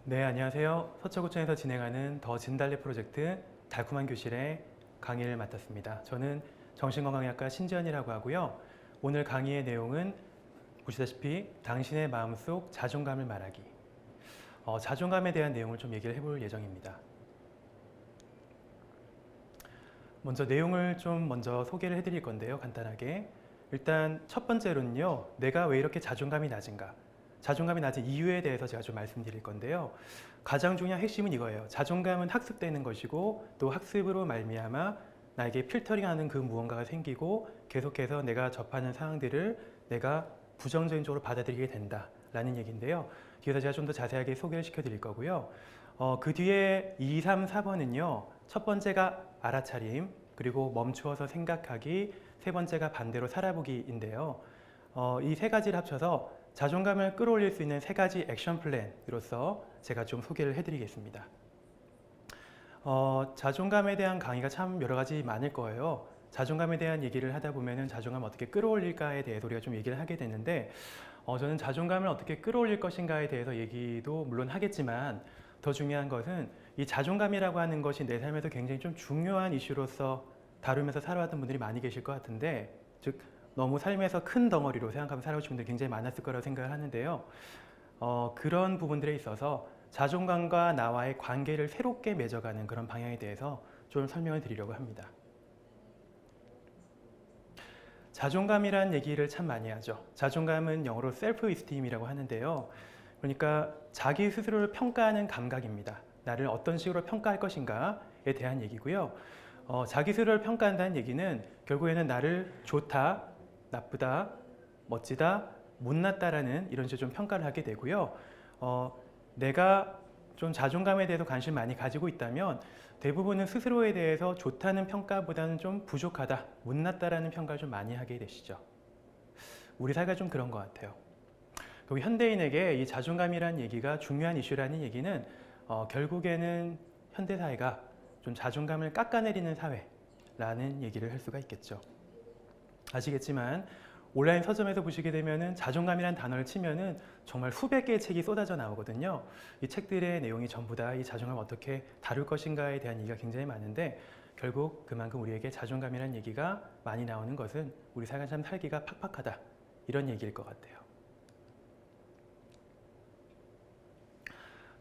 네, 안녕하세요. 서초구청에서 진행하는 더 진달래 프로젝트 달콤한 교실의 강의를 맡았습니다. 저는 정신건강의학과 신지연이라고 하고요. 오늘 강의의 내용은 보시다시피 당신의 마음속 자존감을 말하기. 자존감에 대한 내용을 좀 얘기를 해볼 예정입니다. 먼저 내용을 좀 먼저 소개를 해드릴 건데요. 간단하게. 일단 첫 번째로는요. 내가 왜 이렇게 자존감이 낮은가? 자존감이 낮은 이유에 대해서 제가 좀 말씀드릴 건데요. 가장 중요한 핵심은 이거예요. 자존감은 학습되는 것이고 또 학습으로 말미암아 나에게 필터링하는 그 무언가가 생기고 계속해서 내가 접하는 상황들을 내가 부정적인 쪽으로 받아들이게 된다라는 얘기인데요. 뒤에서 제가 좀 더 자세하게 소개를 시켜드릴 거고요. 그 뒤에 2, 3, 4번은요. 첫 번째가 알아차림, 그리고 멈추어서 생각하기, 세 번째가 반대로 살아보기인데요. 이 세 가지를 합쳐서 자존감을 끌어올릴 수 있는 세 가지 액션 플랜으로서 제가 좀 소개를 해드리겠습니다. 자존감에 대한 강의가 참 여러 가지 많을 거예요. 자존감에 대한 얘기를 하다 보면은 자존감을 어떻게 끌어올릴까에 대해서 우리가 좀 얘기를 하게 되는데, 저는 자존감을 어떻게 끌어올릴 것인가에 대해서 얘기도 물론 하겠지만, 더 중요한 것은 이 자존감이라고 하는 것이 내 삶에서 굉장히 좀 중요한 이슈로서 다루면서 살아왔던 분들이 많이 계실 것 같은데, 즉 너무 삶에서 큰 덩어리로 생각하면서 살아오신 분들이 굉장히 많았을 거라고 생각을 하는데요. 그런 부분들에 있어서 자존감과 나와의 관계를 새롭게 맺어가는 그런 방향에 대해서 좀 설명을 드리려고 합니다. 자존감이란 얘기를 참 많이 하죠. 자존감은 영어로 self-esteem이라고 하는데요. 그러니까 자기 스스로를 평가하는 감각입니다. 나를 어떤 식으로 평가할 것인가에 대한 얘기고요. 자기 스스로를 평가한다는 얘기는 결국에는 나를 좋다, 나쁘다, 멋지다, 못났다라는 이런 식으로 좀 평가를 하게 되고요. 내가 좀 자존감에 대해서 관심을 많이 가지고 있다면 대부분은 스스로에 대해서 좋다는 평가보다는 좀 부족하다, 못났다라는 평가를 좀 많이 하게 되시죠. 우리 사회가 좀 그런 것 같아요. 그리고 현대인에게 이 자존감이라는 얘기가 중요한 이슈라는 얘기는 결국에는 현대사회가 좀 자존감을 깎아내리는 사회라는 얘기를 할 수가 있겠죠. 아시겠지만 온라인 서점에서 보시게 되면은 자존감이라는 단어를 치면은 정말 수백 개의 책이 쏟아져 나오거든요. 이 책들의 내용이 전부 다 이 자존감을 어떻게 다룰 것인가에 대한 얘기가 굉장히 많은데 결국 그만큼 우리에게 자존감이라는 얘기가 많이 나오는 것은 우리 사회가 참 살기가 팍팍하다 이런 얘기일 것 같아요.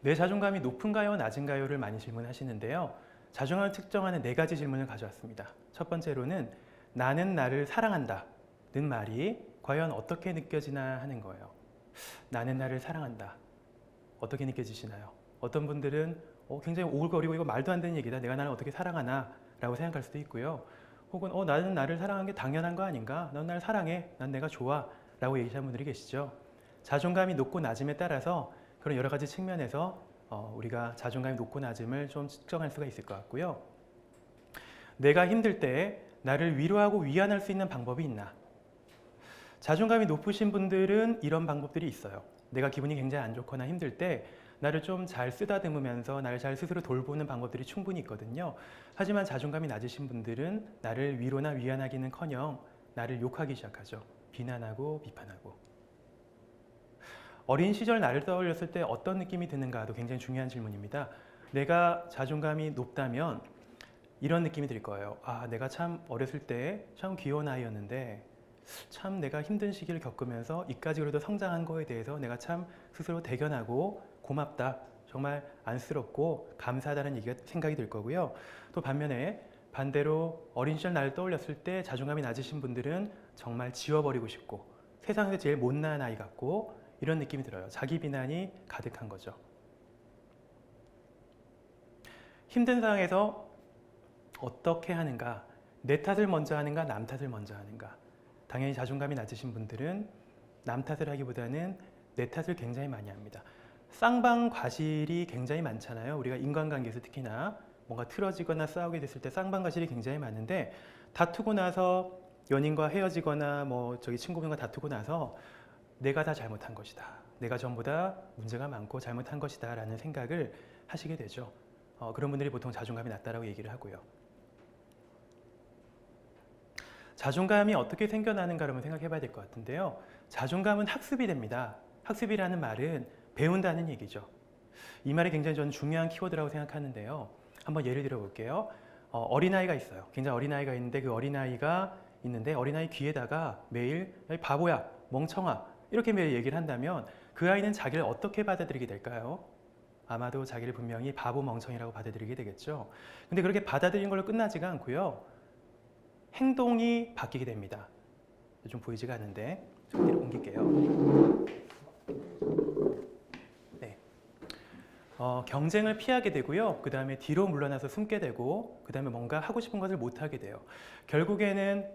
내 자존감이 높은가요, 낮은가요를 많이 질문하시는데요. 자존감을 측정하는 네 가지 질문을 가져왔습니다. 첫 번째로는 나는 나를 사랑한다 는 말이 과연 어떻게 느껴지나 하는 거예요. 나는 나를 사랑한다. 어떻게 느껴지시나요? 어떤 분들은 굉장히 오글거리고 이거 말도 안 되는 얘기다. 내가 나를 어떻게 사랑하나 라고 생각할 수도 있고요. 혹은 나는 나를 사랑하는 게 당연한 거 아닌가? 넌 나를 사랑해. 난 내가 좋아. 라고 얘기하는 분들이 계시죠. 자존감이 높고 낮음에 따라서 그런 여러 가지 측면에서 우리가 자존감이 높고 낮음을 좀 측정할 수가 있을 것 같고요. 내가 힘들 때 나를 위로하고 위안할 수 있는 방법이 있나? 자존감이 높으신 분들은 이런 방법들이 있어요. 내가 기분이 굉장히 안 좋거나 힘들 때 나를 좀 잘 쓰다듬으면서 나를 잘 스스로 돌보는 방법들이 충분히 있거든요. 하지만 자존감이 낮으신 분들은 나를 위로나 위안하기는커녕 나를 욕하기 시작하죠. 비난하고 비판하고. 어린 시절 나를 떠올렸을 때 어떤 느낌이 드는가도 굉장히 중요한 질문입니다. 내가 자존감이 높다면 이런 느낌이 들 거예요. 내가 참 어렸을 때 참 귀여운 아이였는데 참 내가 힘든 시기를 겪으면서 이까지 그래도 성장한 거에 대해서 내가 참 스스로 대견하고 고맙다. 정말 안쓰럽고 감사하다는 생각이 들 거고요. 또 반대로 어린 시절 나를 떠올렸을 때 자존감이 낮으신 분들은 정말 지워버리고 싶고 세상에서 제일 못난 아이 같고 이런 느낌이 들어요. 자기 비난이 가득한 거죠. 힘든 상황에서 어떻게 하는가? 내 탓을 먼저 하는가? 남 탓을 먼저 하는가? 당연히 자존감이 낮으신 분들은 남 탓을 하기보다는 내 탓을 굉장히 많이 합니다. 쌍방과실이 굉장히 많잖아요. 우리가 인간관계에서 특히나 뭔가 틀어지거나 싸우게 됐을 때 쌍방과실이 굉장히 많은데 다투고 나서 연인과 헤어지거나 친구분과 다투고 나서 내가 다 잘못한 것이다. 내가 전부 다 문제가 많고 잘못한 것이다 라는 생각을 하시게 되죠. 그런 분들이 보통 자존감이 낮다라고 얘기를 하고요. 자존감이 어떻게 생겨나는가 한번 생각해 봐야 될 것 같은데요. 자존감은 학습이 됩니다. 학습이라는 말은 배운다는 얘기죠. 이 말이 굉장히 저는 중요한 키워드라고 생각하는데요. 한번 예를 들어 볼게요. 어린아이가 있어요. 굉장히 어린아이가 있는데 그 어린아이 귀에다가 매일 야, 이 바보야, 멍청아 이렇게 매일 얘기를 한다면 그 아이는 자기를 어떻게 받아들이게 될까요? 아마도 자기를 분명히 바보 멍청이라고 받아들이게 되겠죠. 근데 그렇게 받아들이는 걸로 끝나지가 않고요. 행동이 바뀌게 됩니다. 좀 보이지가 않는데 좀 뒤로 옮길게요. 네. 경쟁을 피하게 되고요. 그 다음에 뒤로 물러나서 숨게 되고 그 다음에 뭔가 하고 싶은 것을 못하게 돼요. 결국에는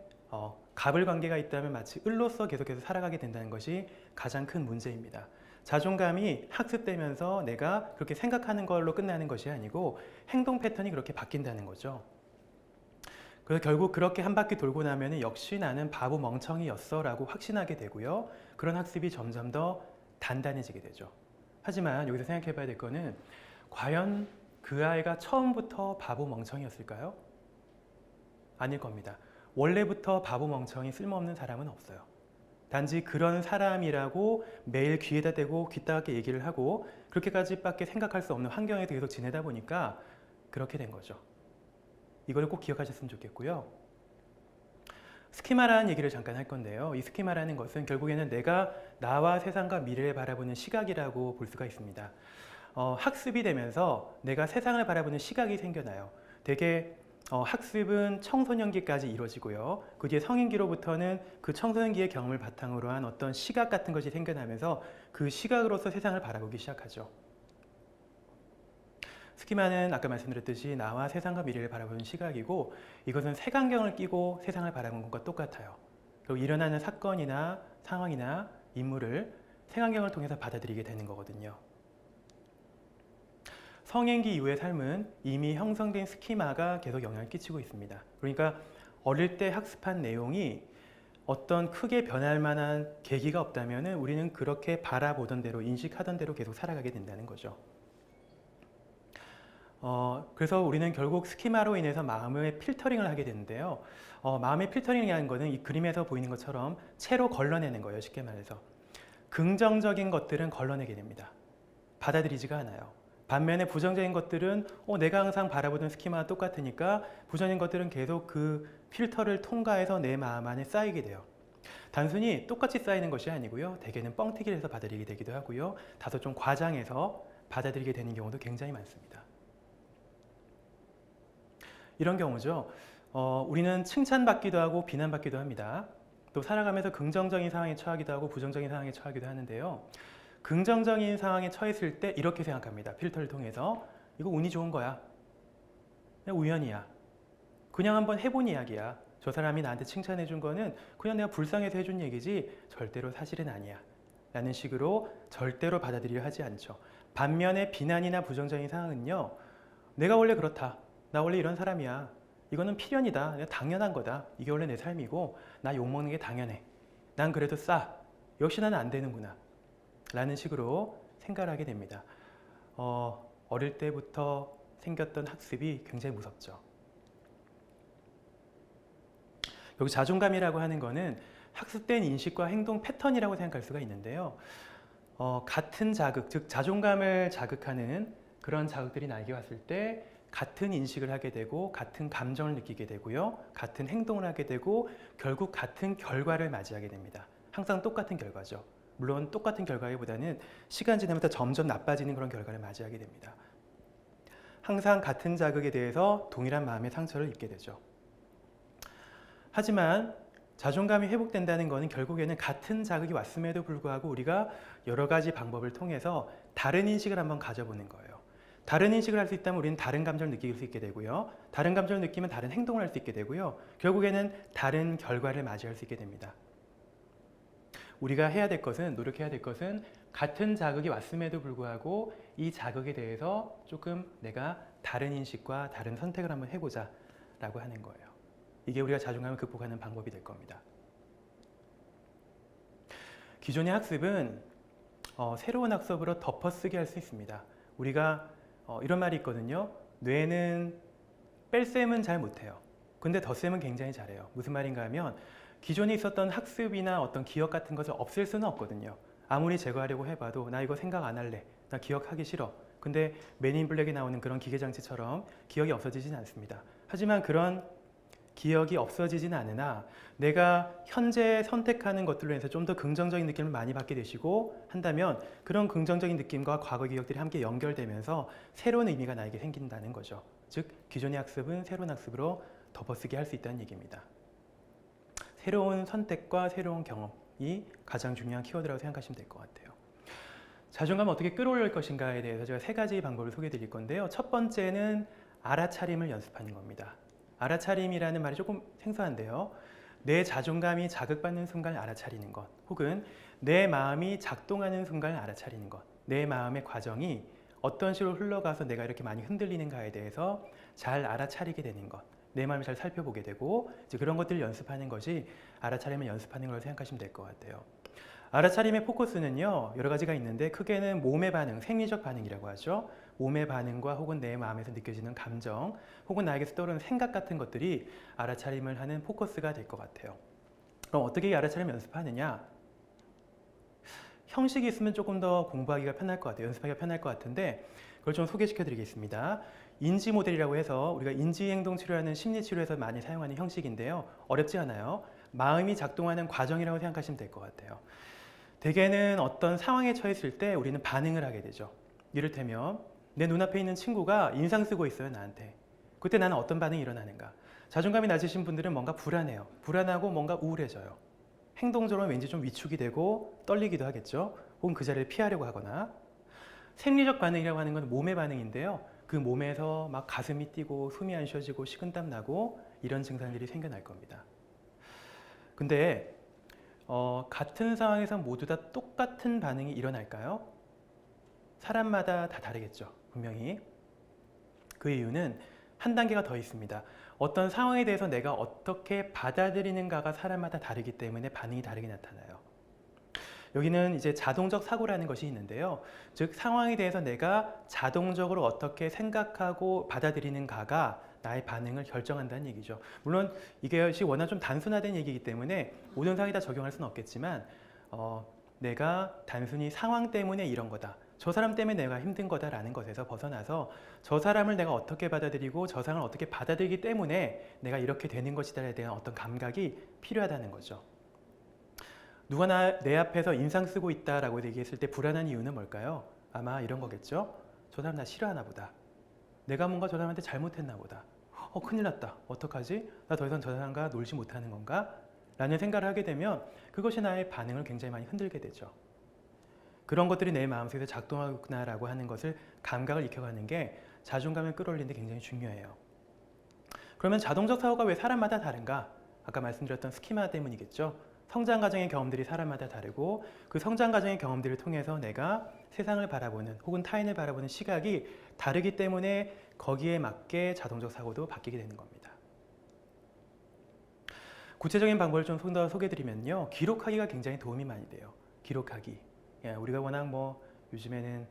갑을 관계가 있다면 마치 을로서 계속해서 살아가게 된다는 것이 가장 큰 문제입니다. 자존감이 학습되면서 내가 그렇게 생각하는 걸로 끝나는 것이 아니고 행동 패턴이 그렇게 바뀐다는 거죠. 그래서 결국 그렇게 한 바퀴 돌고 나면 역시 나는 바보 멍청이였어 라고 확신하게 되고요. 그런 학습이 점점 더 단단해지게 되죠. 하지만 여기서 생각해 봐야 될 거는 과연 그 아이가 처음부터 바보 멍청이였을까요? 아닐 겁니다. 원래부터 바보 멍청이 쓸모없는 사람은 없어요. 단지 그런 사람이라고 매일 귀에다 대고 귀따갑게 얘기를 하고 그렇게까지밖에 생각할 수 없는 환경에서 계속 지내다 보니까 그렇게 된 거죠. 이걸 꼭 기억하셨으면 좋겠고요. 스키마라는 얘기를 잠깐 할 건데요. 이 스키마라는 것은 결국에는 내가 나와 세상과 미래를 바라보는 시각이라고 볼 수가 있습니다. 학습이 되면서 내가 세상을 바라보는 시각이 생겨나요. 되게 학습은 청소년기까지 이루어지고요. 그 뒤에 성인기로부터는 그 청소년기의 경험을 바탕으로 한 어떤 시각 같은 것이 생겨나면서 그 시각으로서 세상을 바라보기 시작하죠. 스키마는 아까 말씀드렸듯이 나와 세상과 미래를 바라보는 시각이고 이것은 색안경을 끼고 세상을 바라보는 것과 똑같아요. 그리고 일어나는 사건이나 상황이나 인물을 색안경을 통해서 받아들이게 되는 거거든요. 성인기 이후의 삶은 이미 형성된 스키마가 계속 영향을 끼치고 있습니다. 그러니까 어릴 때 학습한 내용이 어떤 크게 변할 만한 계기가 없다면 우리는 그렇게 바라보던 대로 인식하던 대로 계속 살아가게 된다는 거죠. 그래서 우리는 결국 스키마로 인해서 마음의 필터링을 하게 되는데요. 마음의 필터링이라는 것은 이 그림에서 보이는 것처럼 채로 걸러내는 거예요. 쉽게 말해서. 긍정적인 것들은 걸러내게 됩니다. 받아들이지가 않아요. 반면에 부정적인 것들은 내가 항상 바라보던 스키마와 똑같으니까 부정적인 것들은 계속 그 필터를 통과해서 내 마음 안에 쌓이게 돼요. 단순히 똑같이 쌓이는 것이 아니고요. 대개는 뻥튀기를 해서 받아들이게 되기도 하고요. 다소 좀 과장해서 받아들이게 되는 경우도 굉장히 많습니다. 이런 경우죠. 우리는 칭찬받기도 하고 비난받기도 합니다. 또 살아가면서 긍정적인 상황에 처하기도 하고 부정적인 상황에 처하기도 하는데요. 긍정적인 상황에 처했을 때 이렇게 생각합니다. 필터를 통해서 이거 운이 좋은 거야. 그냥 우연이야. 그냥 한번 해본 이야기야. 저 사람이 나한테 칭찬해 준 거는 그냥 내가 불쌍해서 해준 얘기지 절대로 사실은 아니야. 라는 식으로 절대로 받아들이려 하지 않죠. 반면에 비난이나 부정적인 상황은요. 내가 원래 그렇다. 나 원래 이런 사람이야. 이거는 필연이다. 내가 당연한 거다. 이게 원래 내 삶이고 나 욕먹는 게 당연해. 난 그래도 싸. 역시 나는 안 되는구나. 라는 식으로 생각을 하게 됩니다. 어릴 때부터 생겼던 학습이 굉장히 무섭죠. 여기 자존감이라고 하는 거는 학습된 인식과 행동 패턴이라고 생각할 수가 있는데요. 같은 자극, 즉 자존감을 자극하는 그런 자극들이 나에게 왔을 때 같은 인식을 하게 되고 같은 감정을 느끼게 되고요. 같은 행동을 하게 되고 결국 같은 결과를 맞이하게 됩니다. 항상 똑같은 결과죠. 물론 똑같은 결과보다는 시간 지나면서 점점 나빠지는 그런 결과를 맞이하게 됩니다. 항상 같은 자극에 대해서 동일한 마음의 상처를 입게 되죠. 하지만 자존감이 회복된다는 것은 결국에는 같은 자극이 왔음에도 불구하고 우리가 여러 가지 방법을 통해서 다른 인식을 한번 가져보는 거예요. 다른 인식을 할 수 있다면 우리는 다른 감정을 느낄 수 있게 되고요. 다른 감정을 느끼면 다른 행동을 할 수 있게 되고요. 결국에는 다른 결과를 맞이할 수 있게 됩니다. 우리가 해야 될 것은, 노력해야 될 것은 같은 자극이 왔음에도 불구하고 이 자극에 대해서 조금 내가 다른 인식과 다른 선택을 한번 해보자 라고 하는 거예요. 이게 우리가 자존감을 극복하는 방법이 될 겁니다. 기존의 학습은 새로운 학습으로 덮어쓰기 할 수 있습니다. 우리가 이런 말이 있거든요. 뇌는 뺄셈은 잘 못해요. 근데 덧셈은 굉장히 잘해요. 무슨 말인가 하면 기존에 있었던 학습이나 어떤 기억 같은 것을 없앨 수는 없거든요. 아무리 제거하려고 해봐도 나 이거 생각 안 할래. 나 기억하기 싫어. 근데 맨인 블랙에 나오는 그런 기계장치처럼 기억이 없어지진 않습니다. 하지만 그런 기억이 없어지진 않으나 내가 현재 선택하는 것들로 인해서 좀 더 긍정적인 느낌을 많이 받게 되시고 한다면 그런 긍정적인 느낌과 과거 기억들이 함께 연결되면서 새로운 의미가 나에게 생긴다는 거죠. 즉 기존의 학습은 새로운 학습으로 덮어쓰기 할 수 있다는 얘기입니다. 새로운 선택과 새로운 경험이 가장 중요한 키워드라고 생각하시면 될 것 같아요. 자존감을 어떻게 끌어올릴 것인가에 대해서 제가 3가지 방법을 소개해 드릴 건데요. 첫 번째는 알아차림을 연습하는 겁니다. 알아차림이라는 말이 조금 생소한데요. 내 자존감이 자극받는 순간을 알아차리는 것, 혹은 내 마음이 작동하는 순간을 알아차리는 것, 내 마음의 과정이 어떤 식으로 흘러가서 내가 이렇게 많이 흔들리는가에 대해서 잘 알아차리게 되는 것, 내 마음을 잘 살펴보게 되고 이제 그런 것들을 연습하는 것이 알아차림을 연습하는 걸로 생각하시면 될 것 같아요. 알아차림의 포커스는요, 여러 가지가 있는데 크게는 몸의 반응, 생리적 반응이라고 하죠. 몸의 반응과 혹은 내 마음에서 느껴지는 감정, 혹은 나에게서 떠오르는 생각 같은 것들이 알아차림을 하는 포커스가 될 것 같아요. 그럼 어떻게 이 알아차림을 연습하느냐? 형식이 있으면 조금 더 공부하기가 편할 것 같아요. 연습하기가 편할 것 같은데 그걸 좀 소개시켜 드리겠습니다. 인지 모델이라고 해서 우리가 인지행동 치료하는 심리 치료에서 많이 사용하는 형식인데요. 어렵지 않아요. 마음이 작동하는 과정이라고 생각하시면 될 것 같아요. 대개는 어떤 상황에 처했을 때 우리는 반응을 하게 되죠. 이를테면 내 눈앞에 있는 친구가 인상 쓰고 있어요, 나한테. 그때 나는 어떤 반응이 일어나는가? 자존감이 낮으신 분들은 뭔가 불안해요. 불안하고 뭔가 우울해져요. 행동적으로 왠지 좀 위축이 되고 떨리기도 하겠죠. 혹은 그 자리를 피하려고 하거나. 생리적 반응이라고 하는 건 몸의 반응인데요. 그 몸에서 막 가슴이 뛰고 숨이 안 쉬어지고 식은땀 나고 이런 증상들이 생겨날 겁니다. 근데 같은 상황에서 모두 다 똑같은 반응이 일어날까요? 사람마다 다 다르겠죠, 분명히. 그 이유는 한 단계가 더 있습니다. 어떤 상황에 대해서 내가 어떻게 받아들이는가가 사람마다 다르기 때문에 반응이 다르게 나타나요. 여기는 이제 자동적 사고라는 것이 있는데요. 즉 상황에 대해서 내가 자동적으로 어떻게 생각하고 받아들이는가가 나의 반응을 결정한다는 얘기죠. 물론 이것이 워낙 좀 단순화된 얘기이기 때문에 모든 상황에 다 적용할 수는 없겠지만 내가 단순히 상황 때문에 이런 거다, 저 사람 때문에 내가 힘든 거다라는 것에서 벗어나서 저 사람을 내가 어떻게 받아들이고 저 사람을 어떻게 받아들이기 때문에 내가 이렇게 되는 것이다에 대한 어떤 감각이 필요하다는 거죠. 누가 내 앞에서 인상 쓰고 있다라고 얘기했을 때 불안한 이유는 뭘까요? 아마 이런 거겠죠. 저 사람 나 싫어하나 보다. 내가 뭔가 저 사람한테 잘못했나 보다. 큰일 났다. 어떡하지? 나 더 이상 저 사람과 놀지 못하는 건가? 라는 생각을 하게 되면 그것이 나의 반응을 굉장히 많이 흔들게 되죠. 그런 것들이 내 마음속에서 작동하구나라고 하는 것을 감각을 익혀가는 게 자존감을 끌어올리는 데 굉장히 중요해요. 그러면 자동적 사고가 왜 사람마다 다른가? 아까 말씀드렸던 스키마 때문이겠죠. 성장 과정의 경험들이 사람마다 다르고 그 성장 과정의 경험들을 통해서 내가 세상을 바라보는 혹은 타인을 바라보는 시각이 다르기 때문에 거기에 맞게 자동적 사고도 바뀌게 되는 겁니다. 구체적인 방법을 좀 더 소개해드리면요. 기록하기가 굉장히 도움이 많이 돼요. 기록하기. 우리가 워낙 요즘에는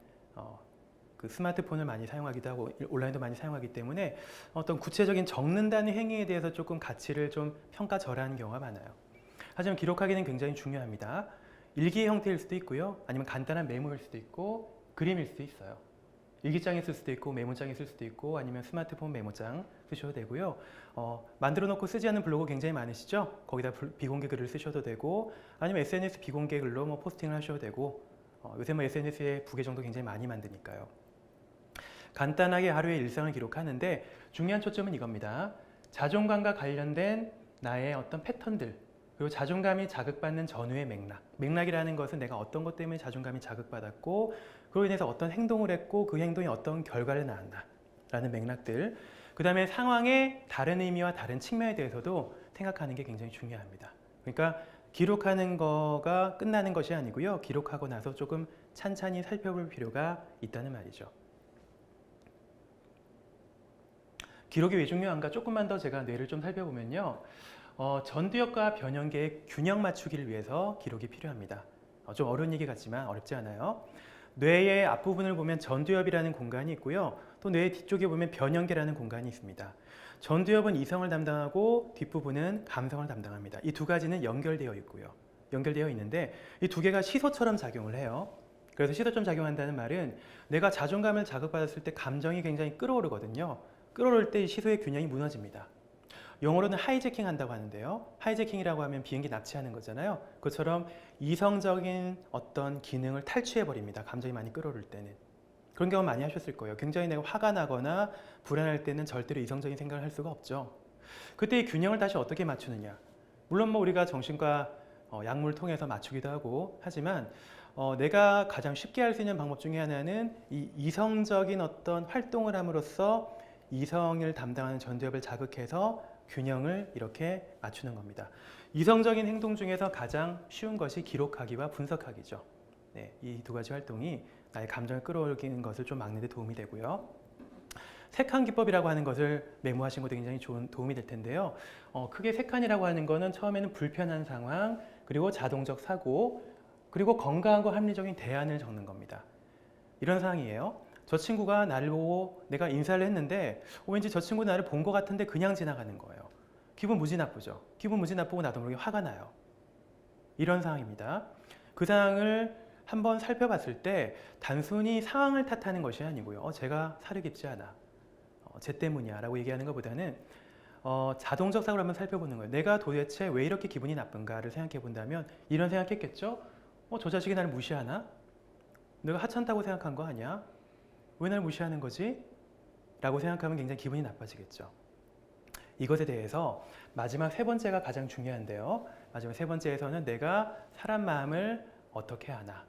그 스마트폰을 많이 사용하기도 하고 온라인도 많이 사용하기 때문에 어떤 구체적인 적는다는 행위에 대해서 조금 가치를 좀 평가절하하는 경우가 많아요. 하지만 기록하기는 굉장히 중요합니다. 일기의 형태일 수도 있고요. 아니면 간단한 메모일 수도 있고 그림일 수도 있어요. 일기장에 쓸 수도 있고 메모장에 쓸 수도 있고 아니면 스마트폰 메모장 쓰셔도 되고요. 만들어 놓고 쓰지 않는 블로그 굉장히 많으시죠? 거기다 비공개 글을 쓰셔도 되고 아니면 SNS 비공개 글로 포스팅을 하셔도 되고 요새 SNS에 부계정도 굉장히 많이 만드니까요. 간단하게 하루의 일상을 기록하는데 중요한 초점은 이겁니다. 자존감과 관련된 나의 어떤 패턴들 그리고 자존감이 자극받는 전후의 맥락이라는 것은 내가 어떤 것 때문에 자존감이 자극받았고 그로 인해서 어떤 행동을 했고 그 행동이 어떤 결과를 낳았나 라는 맥락들, 그 다음에 상황의 다른 의미와 다른 측면에 대해서도 생각하는 게 굉장히 중요합니다. 그러니까 기록하는 거가 끝나는 것이 아니고요. 기록하고 나서 조금 찬찬히 살펴볼 필요가 있다는 말이죠. 기록이 왜 중요한가 조금만 더 제가 뇌를 좀 살펴보면요. 전두엽과 변연계의 균형 맞추기를 위해서 기록이 필요합니다. 좀 어려운 얘기 같지만 어렵지 않아요. 뇌의 앞부분을 보면 전두엽이라는 공간이 있고요. 또 뇌의 뒤쪽에 보면 변연계라는 공간이 있습니다. 전두엽은 이성을 담당하고 뒷부분은 감성을 담당합니다. 이 두 가지는 연결되어 있고요. 연결되어 있는데 이 두 개가 시소처럼 작용을 해요. 그래서 시도점 작용한다는 말은 내가 자존감을 자극받았을 때 감정이 굉장히 끌어오르거든요. 끌어오를 때 시소의 균형이 무너집니다. 영어로는 하이제킹 한다고 하는데요. 하이제킹이라고 하면 비행기 납치하는 거잖아요. 그것처럼 이성적인 어떤 기능을 탈취해버립니다. 감정이 많이 끌어오를 때는. 그런 경험 많이 하셨을 거예요. 굉장히 내가 화가 나거나 불안할 때는 절대로 이성적인 생각을 할 수가 없죠. 그때 이 균형을 다시 어떻게 맞추느냐. 물론 뭐 우리가 정신과 약물을 통해서 맞추기도 하고 하지만 내가 가장 쉽게 할 수 있는 방법 중에 하나는 이 이성적인 어떤 활동을 함으로써 이성을 담당하는 전두엽을 자극해서 균형을 이렇게 맞추는 겁니다. 이성적인 행동 중에서 가장 쉬운 것이 기록하기와 분석하기죠. 네, 이 두 가지 활동이 나의 감정을 끌어올리는 것을 좀 막는 데 도움이 되고요. 세칸 기법이라고 하는 것을 메모하신 것도 굉장히 좋은 도움이 될 텐데요. 크게 세 칸이라고 하는 것은 처음에는 불편한 상황, 그리고 자동적 사고, 그리고 건강하고 합리적인 대안을 적는 겁니다. 이런 상황이에요. 저 친구가 나를 보고 내가 인사를 했는데 왠지 저 친구 나를 본 것 같은데 그냥 지나가는 거예요. 기분 무지 나쁘죠. 기분 무지 나쁘고 나도 모르게 화가 나요. 이런 상황입니다. 그 상황을 한번 살펴봤을 때 단순히 상황을 탓하는 것이 아니고요. 제가 살이 깊지 않아. 쟤 때문이야 라고 얘기하는 것보다는 자동적 사고를 한번 살펴보는 거예요. 내가 도대체 왜 이렇게 기분이 나쁜가를 생각해 본다면 이런 생각했겠죠? 저 자식이 나를 무시하나? 내가 하찮다고 생각한 거 아니야? 왜 날 무시하는 거지? 라고 생각하면 굉장히 기분이 나빠지겠죠. 이것에 대해서 마지막 세 번째가 가장 중요한데요. 마지막 세 번째에서는 내가 사람 마음을 어떻게 하나?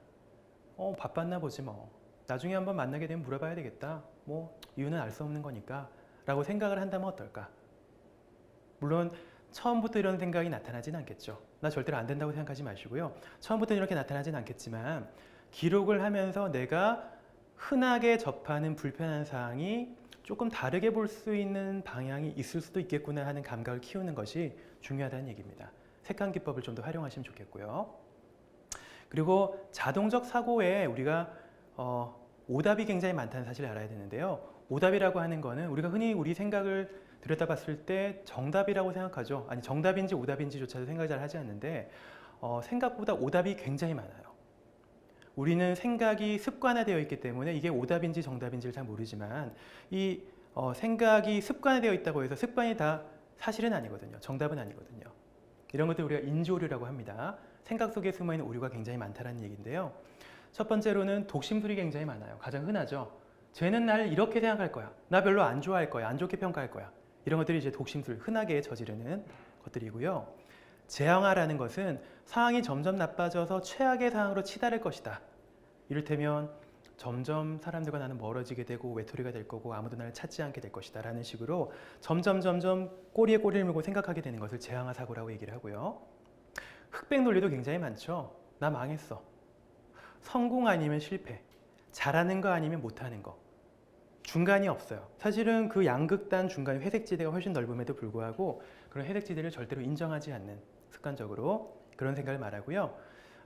바빴나 보지 뭐. 나중에 한번 만나게 되면 물어봐야 되겠다. 뭐 이유는 알 수 없는 거니까 라고 생각을 한다면 어떨까? 물론 처음부터 이런 생각이 나타나진 않겠죠. 나 절대로 안 된다고 생각하지 마시고요. 처음부터 이렇게 나타나진 않겠지만 기록을 하면서 내가 흔하게 접하는 불편한 사항이 조금 다르게 볼 수 있는 방향이 있을 수도 있겠구나 하는 감각을 키우는 것이 중요하다는 얘기입니다. 색감 기법을 좀 더 활용하시면 좋겠고요. 그리고 자동적 사고에 우리가 오답이 굉장히 많다는 사실을 알아야 되는데요. 오답이라고 하는 거는 우리가 흔히 우리 생각을 들여다봤을 때 정답이라고 생각하죠. 아니 정답인지 오답인지조차도 생각을 잘 하지 않는데 생각보다 오답이 굉장히 많아요. 우리는 생각이 습관화되어 있기 때문에 이게 오답인지 정답인지를 잘 모르지만 이 생각이 습관화되어 있다고 해서 습관이 다 사실은 아니거든요. 정답은 아니거든요. 이런 것들 우리가 인지오류라고 합니다. 생각 속에 숨어있는 오류가 굉장히 많다는 얘기인데요. 첫 번째로는 독심술이 굉장히 많아요. 가장 흔하죠. 쟤는 날 이렇게 생각할 거야. 나 별로 안 좋아할 거야. 안 좋게 평가할 거야. 이런 것들이 이제 독심술, 흔하게 저지르는 것들이고요. 재앙화라는 것은 상황이 점점 나빠져서 최악의 상황으로 치달을 것이다. 이를테면 점점 사람들과 나는 멀어지게 되고 외톨이가 될 거고 아무도 나를 찾지 않게 될 것이다 라는 식으로 점점 꼬리에 꼬리를 물고 생각하게 되는 것을 재앙화 사고라고 얘기를 하고요. 흑백 논리도 굉장히 많죠. 나 망했어. 성공 아니면 실패. 잘하는 거 아니면 못하는 거. 중간이 없어요. 사실은 그 양극단 중간에 회색지대가 훨씬 넓음에도 불구하고 그런 회색지대를 절대로 인정하지 않는 습관적으로 그런 생각을 말하고요.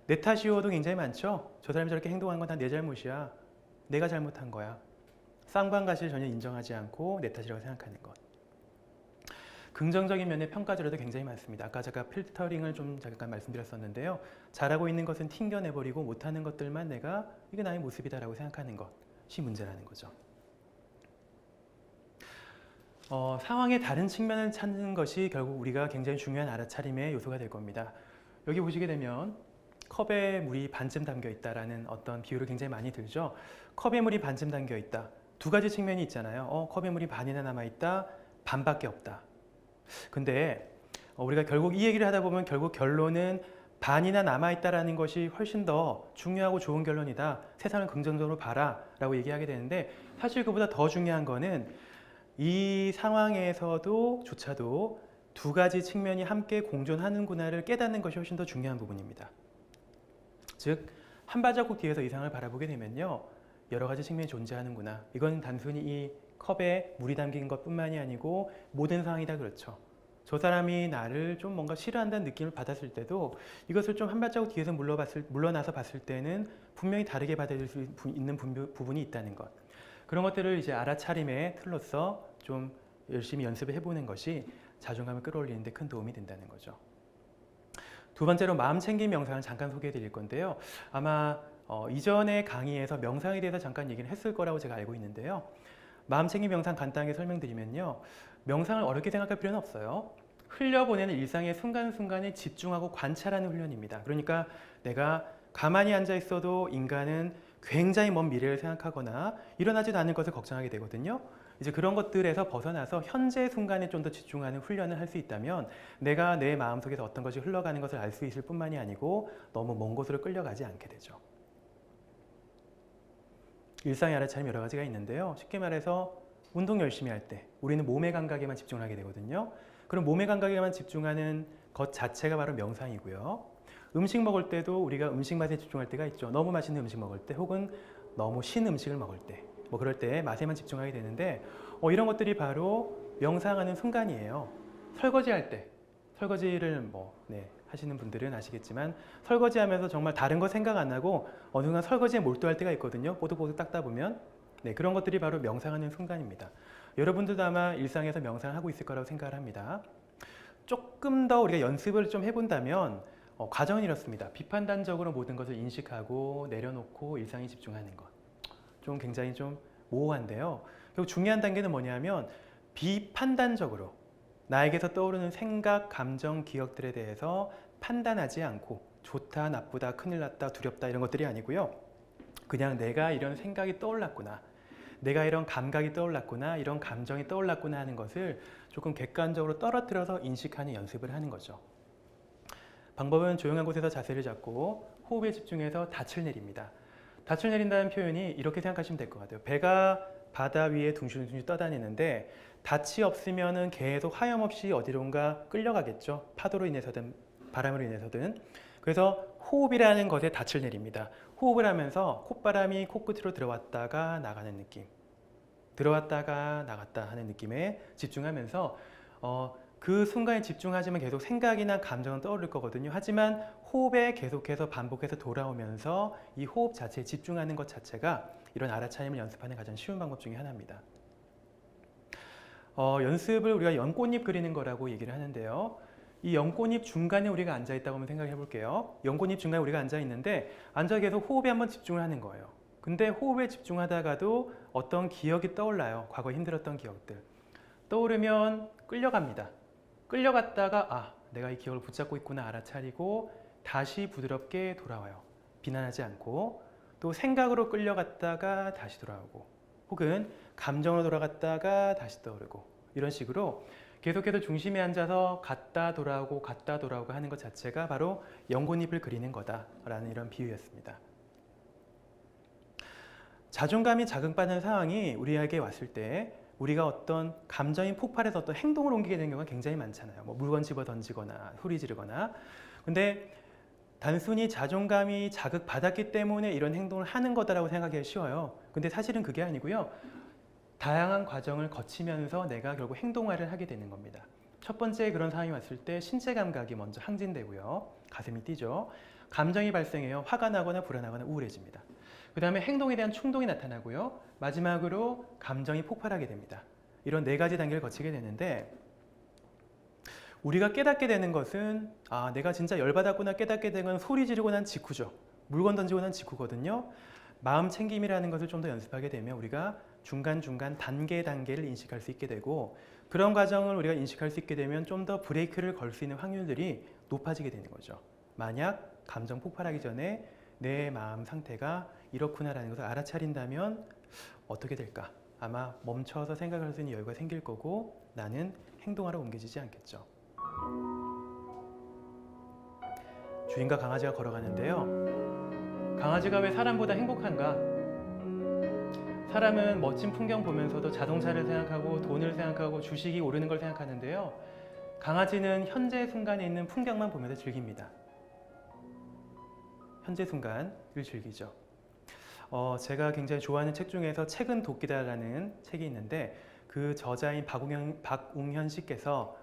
내 탓이어도 굉장히 많죠. 저 사람이 저렇게 행동한 건 다 내 잘못이야. 내가 잘못한 거야. 쌍방가시를 전혀 인정하지 않고 내 탓이라고 생각하는 것. 긍정적인 면의 평가절에도 굉장히 많습니다. 아까 제가 필터링을 좀 잠깐 말씀드렸었는데요. 잘하고 있는 것은 튕겨내버리고 못하는 것들만 내가 이게 나의 모습이다라고 생각하는 것이 문제라는 거죠. 상황의 다른 측면을 찾는 것이 결국 우리가 굉장히 중요한 알아차림의 요소가 될 겁니다. 여기 보시게 되면 컵에 물이 반쯤 담겨 있다라는 어떤 비유를 굉장히 많이 들죠. 컵에 물이 반쯤 담겨 있다. 두 가지 측면이 있잖아요. 컵에 물이 반이나 남아 있다. 반밖에 없다. 근데 우리가 결국 이 얘기를 하다 보면 결국 결론은 반이나 남아 있다라는 것이 훨씬 더 중요하고 좋은 결론이다. 세상을 긍정적으로 봐라 라고 얘기하게 되는데 사실 그보다 더 중요한 거는 이 상황에서도 조차도 두 가지 측면이 함께 공존하는구나를 깨닫는 것이 훨씬 더 중요한 부분입니다. 즉, 한 발자국 뒤에서 이 상황을 바라보게 되면요. 여러 가지 측면이 존재하는구나. 이건 단순히 이 컵에 물이 담긴 것뿐만이 아니고 모든 상황이 다 그렇죠. 저 사람이 나를 좀 뭔가 싫어한다는 느낌을 받았을 때도 이것을 좀 한 발자국 뒤에서 물러나서 봤을 때는 분명히 다르게 받아들일 수 있는 부분이 있다는 것. 그런 것들을 이제 알아차림의 틀로서 좀 열심히 연습을 해보는 것이 자존감을 끌어올리는 데 큰 도움이 된다는 거죠. 두 번째로 마음 챙김 명상을 잠깐 소개해 드릴 건데요. 아마 이전의 강의에서 명상에 대해서 잠깐 얘기를 했을 거라고 제가 알고 있는데요. 마음챙김 명상 간단하게 설명드리면요. 명상을 어렵게 생각할 필요는 없어요. 흘려보내는 일상의 순간순간에 집중하고 관찰하는 훈련입니다. 그러니까 내가 가만히 앉아 있어도 인간은 굉장히 먼 미래를 생각하거나 일어나지도 않는 것을 걱정하게 되거든요. 이제 그런 것들에서 벗어나서 현재 순간에 좀 더 집중하는 훈련을 할 수 있다면 내가 내 마음속에서 어떤 것이 흘러가는 것을 알 수 있을 뿐만이 아니고 너무 먼 곳으로 끌려가지 않게 되죠. 일상의 알아차림 여러 가지가 있는데요. 쉽게 말해서 운동 열심히 할 때 우리는 몸의 감각에만 집중을 하게 되거든요. 그럼 몸의 감각에만 집중하는 것 자체가 바로 명상이고요. 음식 먹을 때도 우리가 음식 맛에 집중할 때가 있죠. 너무 맛있는 음식 먹을 때 혹은 너무 신 음식을 먹을 때 뭐 그럴 때 맛에만 집중하게 되는데 이런 것들이 바로 명상하는 순간이에요. 설거지할 때 설거지를 하시는 분들은 아시겠지만 설거지하면서 정말 다른 거 생각 안 하고 어느 순간 설거지에 몰두할 때가 있거든요. 뽀득뽀득 닦다 보면 그런 것들이 바로 명상하는 순간입니다. 여러분들도 아마 일상에서 명상을 하고 있을 거라고 생각을 합니다. 조금 더 우리가 연습을 좀 해본다면 과정은 이렇습니다. 비판단적으로 모든 것을 인식하고 내려놓고 일상에 집중하는 것. 좀 굉장히 좀 모호한데요. 그리고 중요한 단계는 뭐냐면 비판단적으로 나에게서 떠오르는 생각, 감정, 기억들에 대해서 판단하지 않고 좋다, 나쁘다, 큰일 났다, 두렵다 이런 것들이 아니고요. 그냥 내가 이런 생각이 떠올랐구나, 내가 이런 감각이 떠올랐구나, 이런 감정이 떠올랐구나 하는 것을 조금 객관적으로 떨어뜨려서 인식하는 연습을 하는 거죠. 방법은 조용한 곳에서 자세를 잡고 호흡에 집중해서 닻을 내립니다. 닻을 내린다는 표현이 이렇게 생각하시면 될 것 같아요. 배가 바다 위에 둥실둥실 떠다니는데 닻이 없으면 계속 하염없이 어디론가 끌려가겠죠. 파도로 인해서든 바람으로 인해서든. 그래서 호흡이라는 것에 닻을 내립니다. 호흡을 하면서 콧바람이 코끝으로 들어왔다가 나가는 느낌, 들어왔다가 나갔다 하는 느낌에 집중하면서 그 순간에 집중하지만 계속 생각이나 감정은 떠오를 거거든요. 하지만 호흡에 계속해서 반복해서 돌아오면서 이 호흡 자체에 집중하는 것 자체가 이런 알아차림을 연습하는 가장 쉬운 방법 중에 하나입니다. 연습을 우리가 연꽃잎 그리는 거라고 얘기를 하는데요. 이 연꽃잎 중간에 우리가 앉아 있다고 한번 생각해 볼게요. 연꽃잎 중간에 우리가 앉아 있는데 앉아 계속 호흡에 한번 집중을 하는 거예요. 근데 호흡에 집중하다가도 어떤 기억이 떠올라요. 과거에 힘들었던 기억들. 떠오르면 끌려갑니다. 끌려갔다가 내가 이 기억을 붙잡고 있구나 알아차리고 다시 부드럽게 돌아와요. 비난하지 않고. 또 생각으로 끌려갔다가 다시 돌아오고 혹은 감정으로 돌아갔다가 다시 떠오르고 이런 식으로 계속해서 중심에 앉아서 갔다 돌아오고 갔다 돌아오고 하는 것 자체가 바로 연꽃잎을 그리는 거다라는 이런 비유였습니다. 자존감이 자극받는 상황이 우리에게 왔을 때 우리가 어떤 감정이 폭발해서 어떤 행동을 옮기게 되는 경우가 굉장히 많잖아요. 물건 집어 던지거나 소리 지르거나. 근데 단순히 자존감이 자극받았기 때문에 이런 행동을 하는 거다라고 생각하기 쉬워요. 근데 사실은 그게 아니고요. 다양한 과정을 거치면서 내가 결국 행동화를 하게 되는 겁니다. 첫 번째 그런 상황이 왔을 때 신체 감각이 먼저 항진되고요. 가슴이 뛰죠. 감정이 발생해요. 화가 나거나 불안하거나 우울해집니다. 그 다음에 행동에 대한 충동이 나타나고요. 마지막으로 감정이 폭발하게 됩니다. 이런 네 가지 단계를 거치게 되는데 우리가 깨닫게 되는 것은 내가 진짜 열받았구나 깨닫게 된 건 소리 지르고 난 직후죠. 물건 던지고 난 직후거든요. 마음 챙김이라는 것을 좀 더 연습하게 되면 우리가 중간중간 단계를 인식할 수 있게 되고 그런 과정을 우리가 인식할 수 있게 되면 좀 더 브레이크를 걸 수 있는 확률들이 높아지게 되는 거죠. 만약 감정 폭발하기 전에 내 마음 상태가 이렇구나라는 것을 알아차린다면 어떻게 될까? 아마 멈춰서 생각할 수 있는 여유가 생길 거고 나는 행동하러 옮겨지지 않겠죠. 주인과 강아지가 걸어가는데요. 강아지가 왜 사람보다 행복한가? 사람은 멋진 풍경 보면서도 자동차를 생각하고 돈을 생각하고 주식이 오르는 걸 생각하는데요. 강아지는 현재 순간에 있는 풍경만 보면서 즐깁니다. 현재 순간을 즐기죠. 제가 굉장히 좋아하는 책 중에서 책은 도끼다라는 책이 있는데 그 저자인 박웅현 씨께서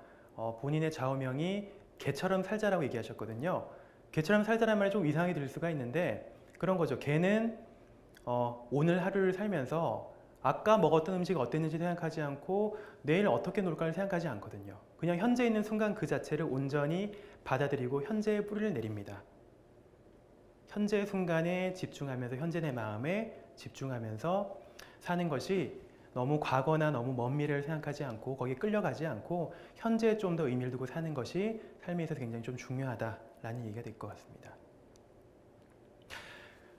본인의 좌우명이 개처럼 살자라고 얘기하셨거든요. 개처럼 살자란 말이 좀 이상하게 들릴 수가 있는데 그런 거죠. 개는 오늘 하루를 살면서 아까 먹었던 음식이 어땠는지 생각하지 않고 내일 어떻게 놀까를 생각하지 않거든요. 그냥 현재 있는 순간 그 자체를 온전히 받아들이고 현재의 뿌리를 내립니다. 현재 순간에 집중하면서 현재 내 마음에 집중하면서 사는 것이 너무 과거나 너무 먼 미래를 생각하지 않고 거기에 끌려가지 않고 현재에 좀 더 의미를 두고 사는 것이 삶에 있어서 굉장히 좀 중요하다라는 얘기가 될 것 같습니다.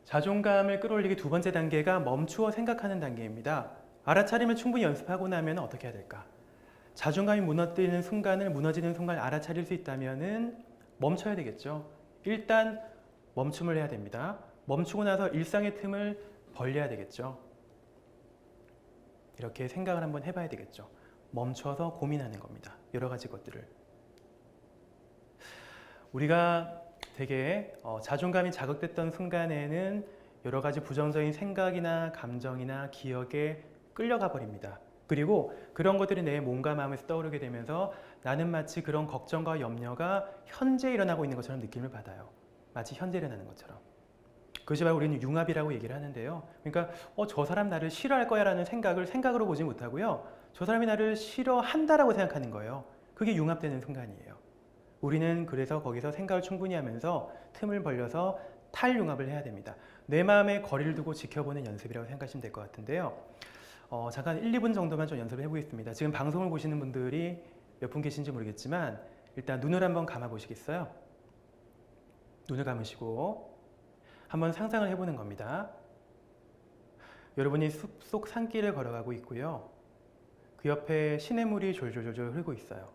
자존감을 끌어올리기 두 번째 단계가 멈추어 생각하는 단계입니다. 알아차림을 충분히 연습하고 나면 어떻게 해야 될까? 자존감이 무너지는 순간을 알아차릴 수 있다면 멈춰야 되겠죠. 일단 멈춤을 해야 됩니다. 멈추고 나서 일상의 틈을 벌려야 되겠죠. 이렇게 생각을 한번 해봐야 되겠죠. 멈춰서 고민하는 겁니다. 여러 가지 것들을. 우리가 되게 자존감이 자극됐던 순간에는 여러 가지 부정적인 생각이나 감정이나 기억에 끌려가 버립니다. 그리고 그런 것들이 내 몸과 마음에서 떠오르게 되면서 나는 마치 그런 걱정과 염려가 현재 일어나고 있는 것처럼 느낌을 받아요. 마치 현재 일어나는 것처럼. 그것이 바로 우리는 융합이라고 얘기를 하는데요. 그러니까 저 사람 나를 싫어할 거야 라는 생각을 생각으로 보지 못하고요. 저 사람이 나를 싫어한다라고 생각하는 거예요. 그게 융합되는 순간이에요. 우리는 그래서 거기서 생각을 충분히 하면서 틈을 벌려서 탈융합을 해야 됩니다. 내 마음에 거리를 두고 지켜보는 연습이라고 생각하시면 될 것 같은데요. 잠깐 1, 2분 정도만 좀 연습을 해보겠습니다. 지금 방송을 보시는 분들이 몇 분 계신지 모르겠지만 일단 눈을 한번 감아 보시겠어요? 눈을 감으시고 한번 상상을 해보는 겁니다. 여러분이 숲속 산길을 걸어가고 있고요. 그 옆에 시냇물이 졸졸졸 흐르고 있어요.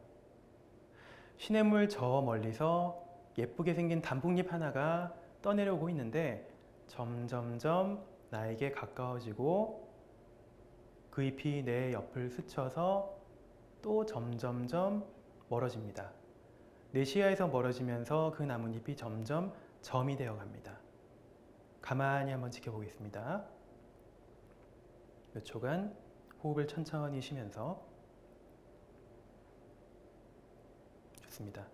시냇물 저 멀리서 예쁘게 생긴 단풍잎 하나가 떠내려오고 있는데 점점점 나에게 가까워지고 그 잎이 내 옆을 스쳐서 또 점점점 멀어집니다. 내 시야에서 멀어지면서 그 나뭇잎이 점점 점이 되어 갑니다. 가만히 한번 지켜보겠습니다. 몇 초간 호흡을 천천히 쉬면서 좋습니다.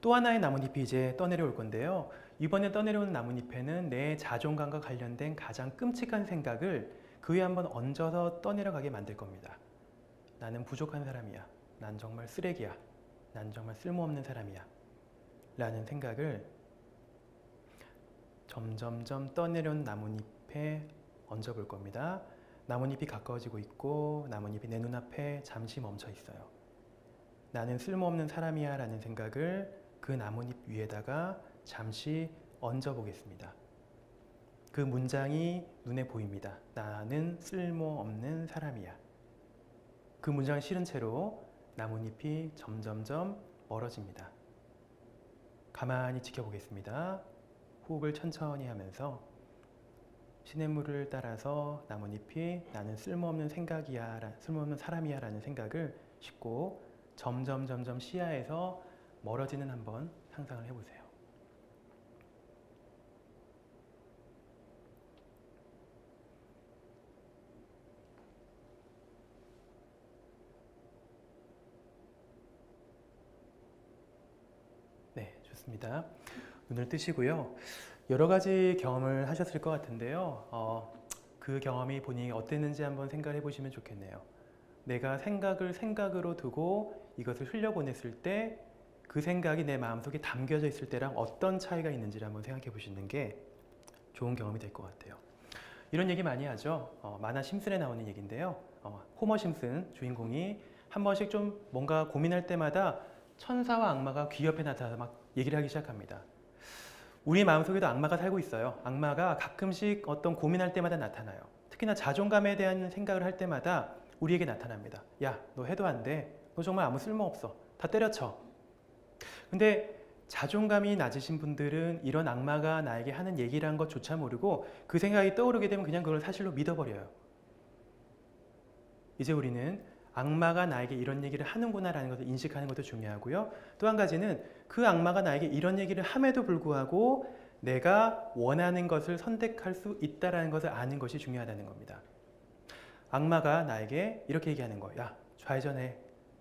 또 하나의 나뭇잎이 이제 떠내려올 건데요. 이번에 떠내려온 나뭇잎에는 내 자존감과 관련된 가장 끔찍한 생각을 그 위에 한번 얹어서 떠내려가게 만들 겁니다. 나는 부족한 사람이야. 난 정말 쓰레기야. 난 정말 쓸모없는 사람이야. 라는 생각을 점점점 떠내려온 나뭇잎에 얹어볼 겁니다. 나뭇잎이 가까워지고 있고 나뭇잎이 내 눈앞에 잠시 멈춰 있어요. 나는 쓸모없는 사람이야 라는 생각을 그 나뭇잎 위에다가 잠시 얹어 보겠습니다. 그 문장이 눈에 보입니다. 나는 쓸모없는 사람이야. 그 문장을 실은 채로 나뭇잎이 점점점 멀어집니다. 가만히 지켜보겠습니다. 호흡을 천천히 하면서 시냇물을 따라서 나뭇잎이 나는 쓸모없는 생각이야, 쓸모없는 사람이야 라는 생각을 싣고 점점 시야에서 멀어지는 한번 상상을 해보세요. 네, 좋습니다. 눈을 뜨시고요. 여러 가지 경험을 하셨을 것 같은데요. 그 경험이 본인이 어땠는지 한번 생각해 보시면 좋겠네요. 내가 생각을 생각으로 두고 이것을 흘려보냈을 때 그 생각이 내 마음속에 담겨져 있을 때랑 어떤 차이가 있는지를 한번 생각해 보시는 게 좋은 경험이 될 것 같아요. 이런 얘기 많이 하죠. 만화 심슨에 나오는 얘기인데요. 호머 심슨 주인공이 한 번씩 좀 뭔가 고민할 때마다 천사와 악마가 귀 옆에 나타나서 막 얘기를 하기 시작합니다. 우리 마음속에도 악마가 살고 있어요. 악마가 가끔씩 어떤 고민할 때마다 나타나요. 특히나 자존감에 대한 생각을 할 때마다 우리에게 나타납니다. 야, 너 해도 안 돼. 너 정말 아무 쓸모없어. 다 때려쳐. 근데 자존감이 낮으신 분들은 이런 악마가 나에게 하는 얘기라는 것조차 모르고 그 생각이 떠오르게 되면 그냥 그걸 사실로 믿어버려요. 이제 우리는 악마가 나에게 이런 얘기를 하는구나 라는 것을 인식하는 것도 중요하고요. 또 한 가지는 그 악마가 나에게 이런 얘기를 함에도 불구하고 내가 원하는 것을 선택할 수 있다는 것을 아는 것이 중요하다는 겁니다. 악마가 나에게 이렇게 얘기하는 거야. 야, 좌회전해.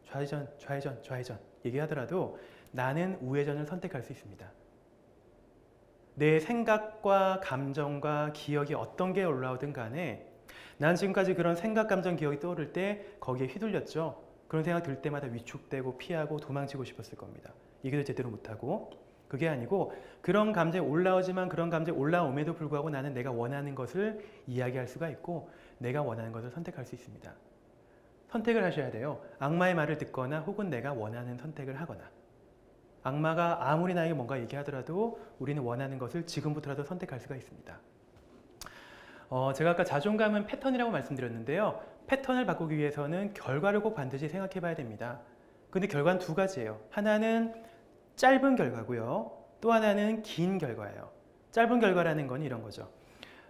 좌회전 얘기하더라도 나는 우회전을 선택할 수 있습니다. 내 생각과 감정과 기억이 어떤 게 올라오든 간에 난 지금까지 그런 생각, 감정, 기억이 떠오를 때 거기에 휘둘렸죠. 그런 생각 들 때마다 위축되고 피하고 도망치고 싶었을 겁니다. 이게 제대로 못하고 그게 아니고 그런 감정이 올라오지만 그런 감정이 올라옴에도 불구하고 나는 내가 원하는 것을 이야기할 수가 있고 내가 원하는 것을 선택할 수 있습니다. 선택을 하셔야 돼요. 악마의 말을 듣거나 혹은 내가 원하는 선택을 하거나. 악마가 아무리 나에게 뭔가 얘기하더라도 우리는 원하는 것을 지금부터라도 선택할 수가 있습니다. 제가 아까 자존감은 패턴이라고 말씀드렸는데요. 패턴을 바꾸기 위해서는 결과를 꼭 반드시 생각해 봐야 됩니다. 근데 결과는 두 가지예요. 하나는 짧은 결과고요. 또 하나는 긴 결과예요. 짧은 결과라는 건 이런 거죠.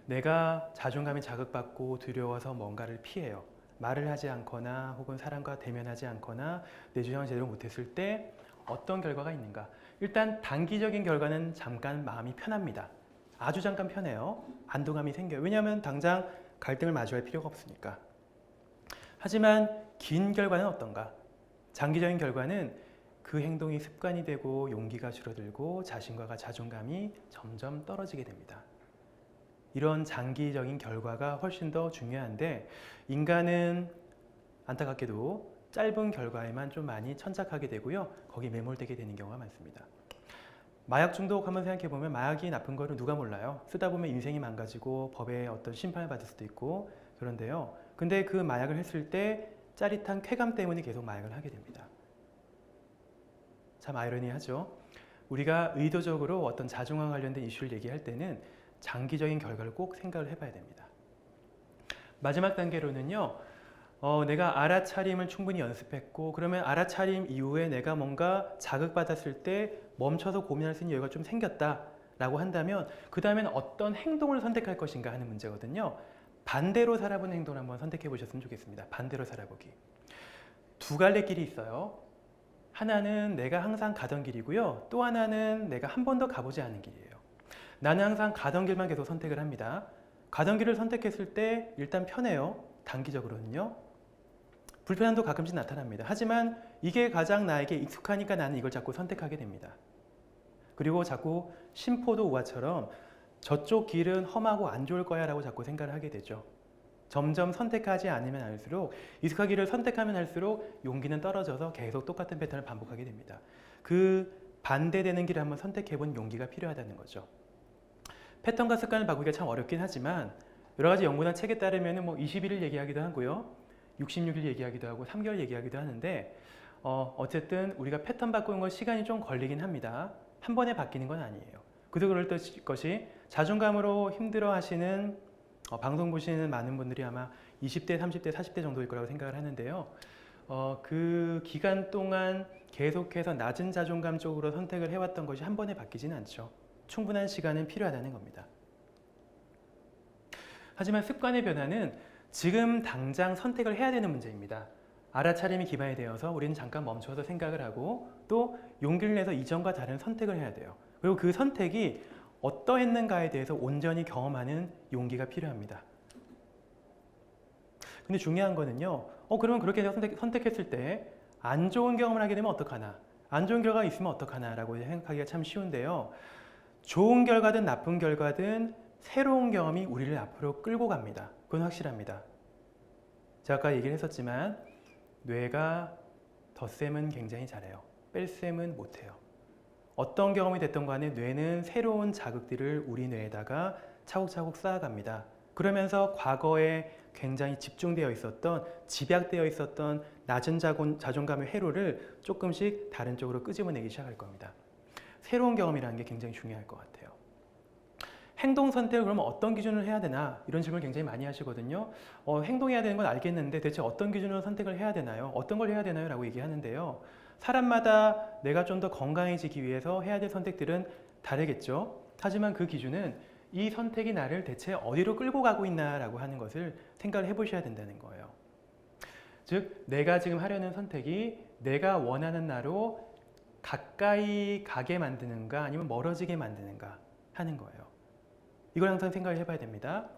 내가 자존감이 자극받고 두려워서 뭔가를 피해요. 말을 하지 않거나 혹은 사람과 대면하지 않거나 내 주장을 제대로 못했을 때 어떤 결과가 있는가. 일단 단기적인 결과는 잠깐 마음이 편합니다. 아주 잠깐 편해요. 안도감이 생겨요. 왜냐하면 당장 갈등을 마주할 필요가 없으니까. 하지만 긴 결과는 어떤가? 장기적인 결과는 그 행동이 습관이 되고 용기가 줄어들고 자신과 자존감이 점점 떨어지게 됩니다. 이런 장기적인 결과가 훨씬 더 중요한데 인간은 안타깝게도 짧은 결과에만 좀 많이 천착하게 되고요. 거기에 매몰되게 되는 경우가 많습니다. 마약 중독 한번 생각해 보면 마약이 나쁜 거를 누가 몰라요. 쓰다 보면 인생이 망가지고 법의 어떤 심판을 받을 수도 있고 그런데요. 근데 그 마약을 했을 때 짜릿한 쾌감 때문에 계속 마약을 하게 됩니다. 참 아이러니하죠. 우리가 의도적으로 어떤 자존감 관련된 이슈를 얘기할 때는 장기적인 결과를 꼭 생각을 해봐야 됩니다. 마지막 단계로는요. 내가 알아차림을 충분히 연습했고 그러면 알아차림 이후에 내가 뭔가 자극받았을 때 멈춰서 고민할 수 있는 여유가 좀 생겼다라고 한다면 그 다음엔 어떤 행동을 선택할 것인가 하는 문제거든요. 반대로 살아보는 행동을 한번 선택해 보셨으면 좋겠습니다. 반대로 살아보기. 두 갈래 길이 있어요. 하나는 내가 항상 가던 길이고요. 또 하나는 내가 한 번도 가보지 않은 길이에요. 나는 항상 가던 길만 계속 선택을 합니다. 가던 길을 선택했을 때 일단 편해요. 단기적으로는요. 불편함도 가끔씩 나타납니다. 하지만 이게 가장 나에게 익숙하니까 나는 이걸 자꾸 선택하게 됩니다. 그리고 자꾸 심포도 우화처럼 저쪽 길은 험하고 안 좋을 거야 라고 자꾸 생각을 하게 되죠. 점점 선택하지 않으면 할수록 익숙하기를 선택하면 할수록 용기는 떨어져서 계속 똑같은 패턴을 반복하게 됩니다. 그 반대되는 길을 한번 선택해본 용기가 필요하다는 거죠. 패턴과 습관을 바꾸기가 참 어렵긴 하지만 여러 가지 연구나 책에 따르면 21일 얘기하기도 하고요. 66일 얘기하기도 하고 3개월 얘기하기도 하는데 어쨌든 우리가 패턴 바꾸는 건 시간이 좀 걸리긴 합니다. 한 번에 바뀌는 건 아니에요. 그래도 그럴 것이 자존감으로 힘들어 하시는 방송 보시는 많은 분들이 아마 20대, 30대, 40대 정도일 거라고 생각을 하는데요. 그 기간 동안 계속해서 낮은 자존감 쪽으로 선택을 해왔던 것이 한 번에 바뀌지는 않죠. 충분한 시간은 필요하다는 겁니다. 하지만 습관의 변화는 지금 당장 선택을 해야 되는 문제입니다. 알아차림이 기반이 되어서 우리는 잠깐 멈춰서 생각을 하고 또 용기를 내서 이전과 다른 선택을 해야 돼요. 그리고 그 선택이 어떠했는가에 대해서 온전히 경험하는 용기가 필요합니다. 근데 중요한 거는요. 그러면 그렇게 선택했을 때 안 좋은 경험을 하게 되면 어떡하나? 안 좋은 결과가 있으면 어떡하나? 라고 생각하기가 참 쉬운데요. 좋은 결과든 나쁜 결과든 새로운 경험이 우리를 앞으로 끌고 갑니다. 그건 확실합니다. 제가 아까 얘기를 했었지만 뇌가 덧셈은 굉장히 잘해요. 뺄셈은 못해요. 어떤 경험이 됐던 간에 뇌는 새로운 자극들을 우리 뇌에다가 차곡차곡 쌓아갑니다. 그러면서 과거에 굉장히 집중되어 있었던, 집약되어 있었던 낮은 자존감의 회로를 조금씩 다른 쪽으로 끄집어내기 시작할 겁니다. 새로운 경험이라는 게 굉장히 중요할 것 같아요. 행동 선택을 그러면 어떤 기준을 해야 되나? 이런 질문을 굉장히 많이 하시거든요. 행동해야 되는 건 알겠는데 대체 어떤 기준으로 선택을 해야 되나요? 어떤 걸 해야 되나요? 라고 얘기하는데요. 사람마다 내가 좀 더 건강해지기 위해서 해야 될 선택들은 다르겠죠. 하지만 그 기준은 이 선택이 나를 대체 어디로 끌고 가고 있나라고 하는 것을 생각을 해보셔야 된다는 거예요. 즉, 내가 지금 하려는 선택이 내가 원하는 나로 가까이 가게 만드는가 아니면 멀어지게 만드는가 하는 거예요. 이걸 항상 생각을 해봐야 됩니다.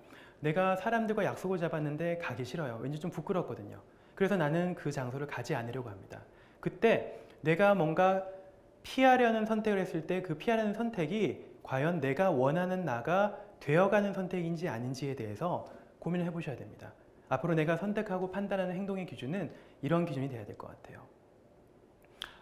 내가 사람들과 약속을 잡았는데 가기 싫어요. 왠지 좀 부끄럽거든요. 그래서 나는 그 장소를 가지 않으려고 합니다. 그때 내가 뭔가 피하려는 선택을 했을 때 그 피하려는 선택이 과연 내가 원하는 나가 되어가는 선택인지 아닌지에 대해서 고민을 해보셔야 됩니다. 앞으로 내가 선택하고 판단하는 행동의 기준은 이런 기준이 돼야 될 것 같아요.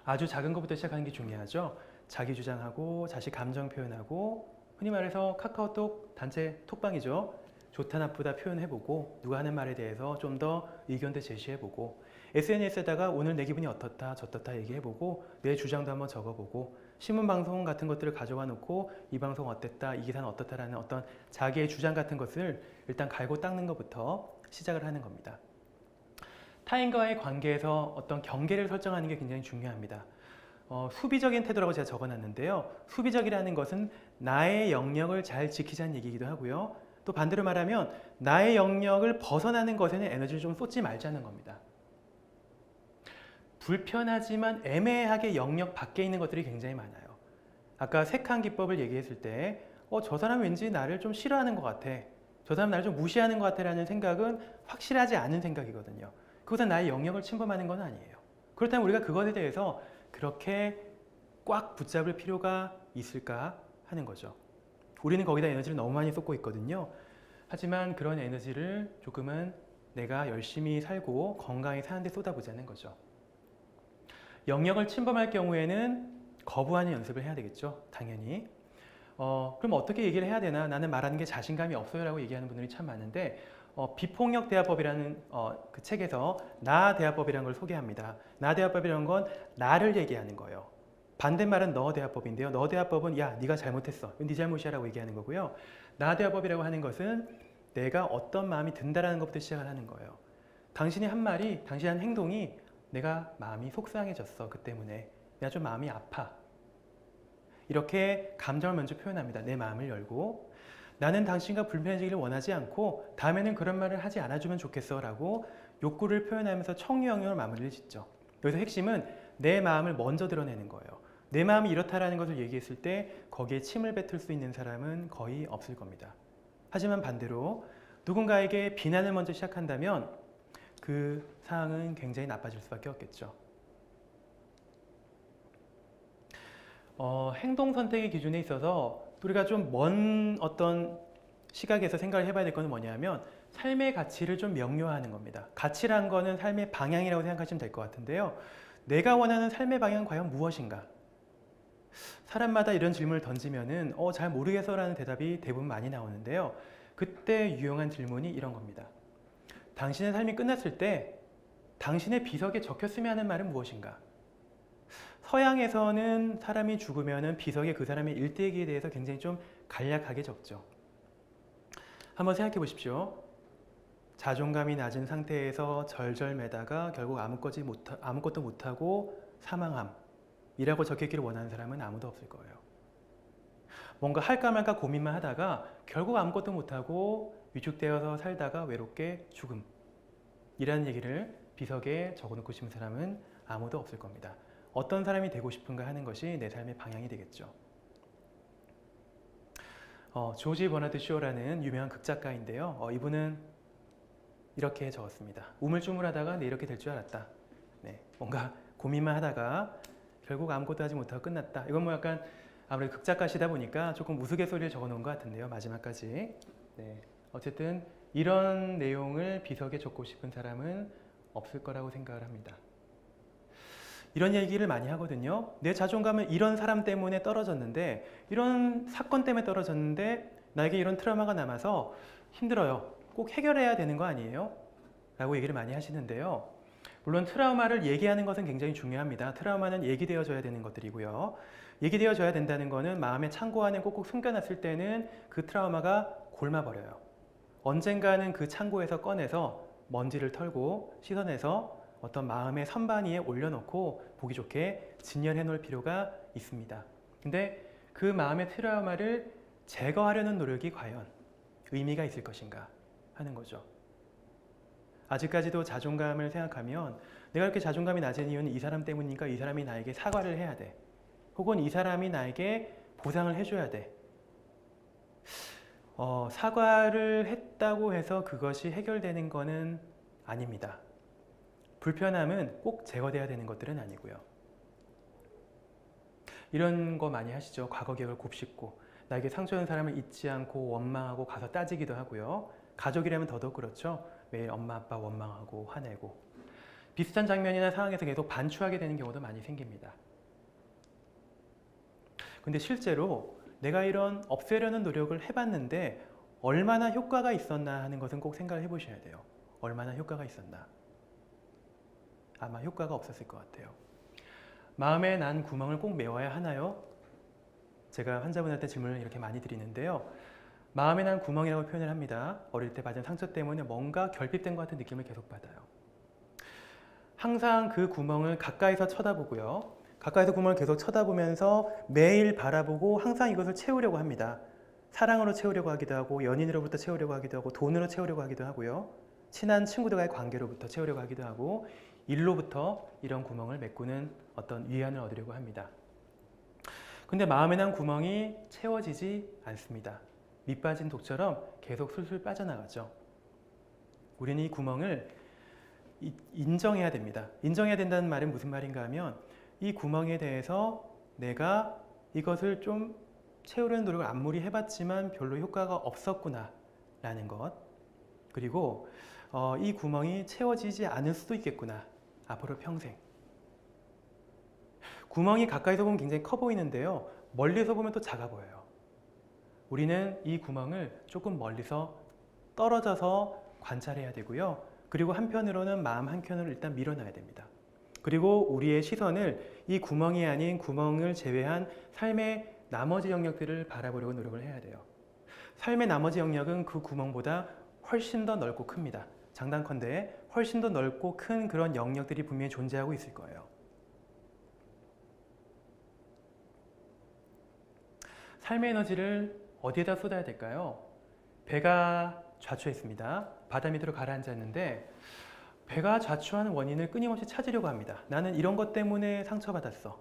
아주 작은 것부터 시작하는 게 중요하죠. 자기 주장하고 자식 감정 표현하고 흔히 말해서 카카오톡 단체 톡방이죠. 좋다 나쁘다 표현해보고 누가 하는 말에 대해서 좀 더 의견도 제시해보고 SNS에다가 오늘 내 기분이 어떻다 저떻다 얘기해보고 내 주장도 한번 적어보고 신문 방송 같은 것들을 가져와 놓고 이 방송 어땠다 이 기사는 어떻다라는 어떤 자기의 주장 같은 것을 일단 갈고 닦는 것부터 시작을 하는 겁니다. 타인과의 관계에서 어떤 경계를 설정하는 게 굉장히 중요합니다. 수비적인 태도라고 제가 적어놨는데요. 수비적이라는 것은 나의 영역을 잘 지키자는 얘기이기도 하고요. 또 반대로 말하면 나의 영역을 벗어나는 것에는 에너지를 좀 쏟지 말자는 겁니다. 불편하지만 애매하게 영역 밖에 있는 것들이 굉장히 많아요. 아까 색한 기법을 얘기했을 때 저 사람 왠지 나를 좀 싫어하는 것 같아. 저 사람 나를 좀 무시하는 것 같아 라는 생각은 확실하지 않은 생각이거든요. 그것은 나의 영역을 침범하는 건 아니에요. 그렇다면 우리가 그것에 대해서 그렇게 꽉 붙잡을 필요가 있을까 하는 거죠. 우리는 거기다 에너지를 너무 많이 쏟고 있거든요. 하지만 그런 에너지를 조금은 내가 열심히 살고 건강히 사는 데 쏟아보자는 거죠. 영역을 침범할 경우에는 거부하는 연습을 해야 되겠죠. 당연히. 그럼 어떻게 얘기를 해야 되나? 나는 말하는 게 자신감이 없어요 라고 얘기하는 분들이 참 많은데 비폭력 대화법이라는 그 책에서 나 대화법이라는 걸 소개합니다. 나 대화법이라는 건 나를 얘기하는 거예요. 반대말은 너 대화법인데요. 너 대화법은 야 네가 잘못했어. 네 잘못이야 라고 얘기하는 거고요. 나 대화법이라고 하는 것은 내가 어떤 마음이 든다라는 것부터 시작을 하는 거예요. 당신이 한 말이, 당신이 한 행동이 내가 마음이 속상해졌어. 그 때문에 내가 좀 마음이 아파. 이렇게 감정을 먼저 표현합니다. 내 마음을 열고 나는 당신과 불편해지기를 원하지 않고 다음에는 그런 말을 하지 않아주면 좋겠어 라고 욕구를 표현하면서 청유 영역을 마무리를 짓죠. 여기서 핵심은 내 마음을 먼저 드러내는 거예요. 내 마음이 이렇다라는 것을 얘기했을 때 거기에 침을 뱉을 수 있는 사람은 거의 없을 겁니다. 하지만 반대로 누군가에게 비난을 먼저 시작한다면 그 상황은 굉장히 나빠질 수밖에 없겠죠. 행동 선택의 기준에 있어서 우리가 좀 먼 어떤 시각에서 생각을 해봐야 될 것은 뭐냐면 삶의 가치를 좀 명료화하는 겁니다. 가치란 거는 삶의 방향이라고 생각하시면 될 것 같은데요. 내가 원하는 삶의 방향은 과연 무엇인가? 사람마다 이런 질문을 던지면은 잘 모르겠어 라는 대답이 대부분 많이 나오는데요. 그때 유용한 질문이 이런 겁니다. 당신의 삶이 끝났을 때 당신의 비석에 적혔으면 하는 말은 무엇인가? 서양에서는 사람이 죽으면 비석에 그 사람의 일대기에 대해서 굉장히 좀 간략하게 적죠. 한번 생각해 보십시오. 자존감이 낮은 상태에서 절절매다가 결국 아무것도 못하고 사망함이라고 적혀있기를 원하는 사람은 아무도 없을 거예요. 뭔가 할까 말까 고민만 하다가 결국 아무것도 못하고 위축되어서 살다가 외롭게 죽음이라는 얘기를 비석에 적어놓고 싶은 사람은 아무도 없을 겁니다. 어떤 사람이 되고 싶은가 하는 것이 내 삶의 방향이 되겠죠. 조지 버나드 쇼라는 유명한 극작가인데요. 이분은 이렇게 적었습니다. 우물쭈물하다가 내 이렇게 될 줄 알았다. 네, 뭔가 고민만 하다가 결국 아무것도 하지 못하고 끝났다. 이건 뭐 약간 아무래도 극작가시다 보니까 조금 우스갯소리를 적어놓은 것 같은데요. 마지막까지. 네, 어쨌든 이런 내용을 비석에 적고 싶은 사람은 없을 거라고 생각을 합니다. 이런 얘기를 많이 하거든요. 내 자존감은 이런 사람 때문에 떨어졌는데 이런 사건 때문에 떨어졌는데 나에게 이런 트라우마가 남아서 힘들어요. 꼭 해결해야 되는 거 아니에요? 라고 얘기를 많이 하시는데요. 물론 트라우마를 얘기하는 것은 굉장히 중요합니다. 트라우마는 얘기되어져야 되는 것들이고요. 얘기되어져야 된다는 것은 마음의 창고 안에 꼭꼭 숨겨놨을 때는 그 트라우마가 골마버려요. 언젠가는 그 창고에서 꺼내서 먼지를 털고 씻어내서 어떤 마음의 선반 위에 올려놓고 보기 좋게 진열해 놓을 필요가 있습니다. 근데 그 마음의 트라우마를 제거하려는 노력이 과연 의미가 있을 것인가 하는 거죠. 아직까지도 자존감을 생각하면 내가 이렇게 자존감이 낮은 이유는 이 사람 때문이니까 이 사람이 나에게 사과를 해야 돼. 혹은 이 사람이 나에게 보상을 해줘야 돼. 사과를 했다고 해서 그것이 해결되는 것은 아닙니다. 불편함은 꼭 제거돼야 되는 것들은 아니고요. 이런 거 많이 하시죠. 과거 기억을 곱씹고 나에게 상처준 사람을 잊지 않고 원망하고 가서 따지기도 하고요. 가족이라면 더더욱 그렇죠. 매일 엄마 아빠 원망하고 화내고 비슷한 장면이나 상황에서 계속 반추하게 되는 경우도 많이 생깁니다. 근데 실제로 내가 이런 없애려는 노력을 해봤는데 얼마나 효과가 있었나 하는 것은 꼭 생각을 해보셔야 돼요. 얼마나 효과가 있었나. 아마 효과가 없었을 것 같아요. 마음에 난 구멍을 꼭 메워야 하나요? 제가 환자분한테 질문을 이렇게 많이 드리는데요. 마음에 난 구멍이라고 표현을 합니다. 어릴 때 받은 상처 때문에 뭔가 결핍된 것 같은 느낌을 계속 받아요. 항상 그 구멍을 가까이서 쳐다보고요. 가까이서 구멍을 계속 쳐다보면서 매일 바라보고 항상 이것을 채우려고 합니다. 사랑으로 채우려고 하기도 하고 연인으로부터 채우려고 하기도 하고 돈으로 채우려고 하기도 하고요. 친한 친구들과의 관계로부터 채우려고 하기도 하고 일로부터 이런 구멍을 메꾸는 어떤 위안을 얻으려고 합니다. 근데 마음에 난 구멍이 채워지지 않습니다. 밑 빠진 독처럼 계속 술술 빠져나가죠. 우리는 이 구멍을 인정해야 됩니다. 인정해야 된다는 말은 무슨 말인가 하면 이 구멍에 대해서 내가 이것을 좀 채우려는 노력을 아무리 해봤지만 별로 효과가 없었구나 라는 것, 그리고 이 구멍이 채워지지 않을 수도 있겠구나 앞으로 평생. 구멍이 가까이서 보면 굉장히 커 보이는데요, 멀리서 보면 또 작아 보여요. 우리는 이 구멍을 조금 멀리서 떨어져서 관찰해야 되고요. 그리고 한편으로는 마음 한켠으로 일단 밀어놔야 됩니다. 그리고 우리의 시선을 이 구멍이 아닌 구멍을 제외한 삶의 나머지 영역들을 바라보려고 노력을 해야 돼요. 삶의 나머지 영역은 그 구멍보다 훨씬 더 넓고 큽니다. 장단컨대 훨씬 더 넓고 큰 그런 영역들이 분명히 존재하고 있을 거예요. 삶의 에너지를 어디에다 쏟아야 될까요? 배가 좌초했습니다. 바다 밑으로 가라앉았는데 배가 좌초하는 원인을 끊임없이 찾으려고 합니다. 나는 이런 것 때문에 상처받았어.